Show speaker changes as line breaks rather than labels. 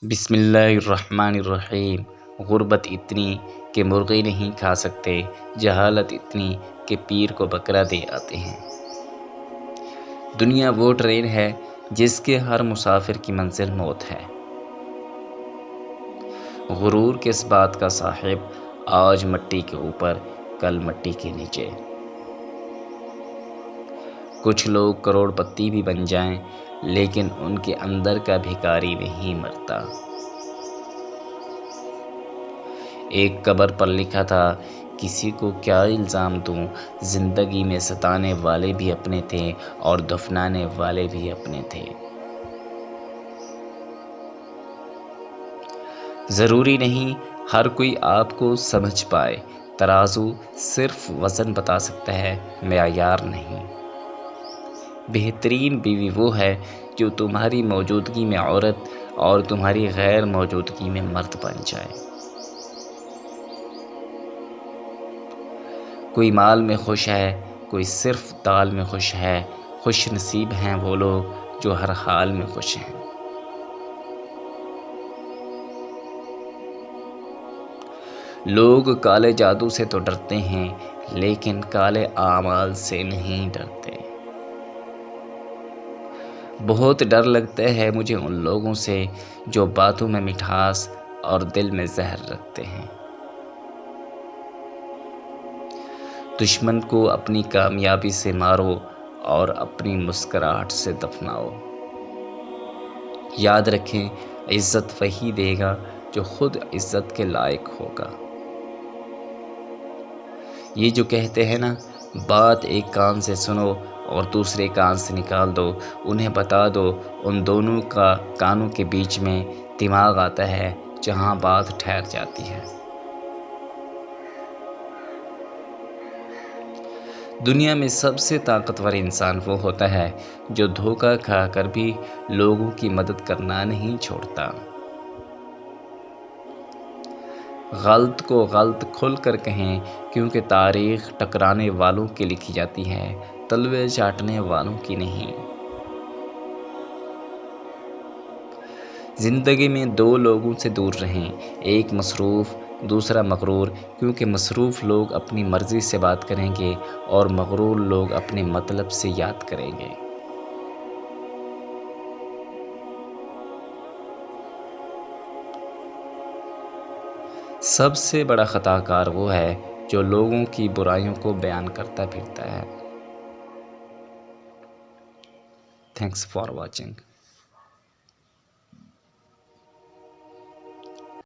بسم اللہ الرحمن الرحیم۔ غربت اتنی کہ مرغی نہیں کھا سکتے، جہالت اتنی کہ پیر کو بکرا دے آتے ہیں۔ دنیا وہ ٹرین ہے جس کے ہر مسافر کی منزل موت ہے۔ غرور کس بات کا صاحب، آج مٹی کے اوپر کل مٹی کے نیچے۔ کچھ لوگ کروڑ پتی بھی بن جائیں لیکن ان کے اندر کا بھکاری نہیں مرتا۔ ایک قبر پر لکھا تھا، کسی کو کیا الزام دوں، زندگی میں ستانے والے بھی اپنے تھے اور دفنانے والے بھی اپنے تھے۔ ضروری نہیں ہر کوئی آپ کو سمجھ پائے، ترازو صرف وزن بتا سکتا ہے، معیار نہیں۔ بہترین بیوی وہ ہے جو تمہاری موجودگی میں عورت اور تمہاری غیر موجودگی میں مرد بن جائے۔ کوئی مال میں خوش ہے، کوئی صرف دال میں خوش ہے۔ خوش نصیب ہیں وہ لوگ جو ہر حال میں خوش ہیں۔ لوگ کالے جادو سے تو ڈرتے ہیں لیکن کالے اعمال سے نہیں ڈرتے۔ بہت ڈر لگتا ہے مجھے ان لوگوں سے جو باتوں میں مٹھاس اور دل میں زہر رکھتے ہیں۔ دشمن کو اپنی کامیابی سے مارو اور اپنی مسکراہٹ سے دفناؤ۔ یاد رکھیں، عزت وہی دے گا جو خود عزت کے لائق ہوگا۔ یہ جو کہتے ہیں نا، بات ایک کان سے سنو اور دوسرے کان سے نکال دو، انہیں بتا دو ان دونوں کا کانوں کے بیچ میں دماغ آتا ہے جہاں بات ٹھہر جاتی ہے۔ دنیا میں سب سے طاقتور انسان وہ ہوتا ہے جو دھوکہ کھا کر بھی لوگوں کی مدد کرنا نہیں چھوڑتا۔ غلط کو غلط کھل کر کہیں، کیونکہ تاریخ ٹکرانے والوں کی لکھی جاتی ہے، تلوے چاٹنے والوں کی نہیں۔ زندگی میں دو لوگوں سے دور رہیں، ایک مصروف، دوسرا مغرور، کیونکہ مصروف لوگ اپنی مرضی سے بات کریں گے اور مغرور لوگ اپنے مطلب سے یاد کریں گے۔ سب سے بڑا خطا کار وہ ہے جو لوگوں کی برائیوں کو بیان کرتا پھرتا ہے۔ Thanks for watching.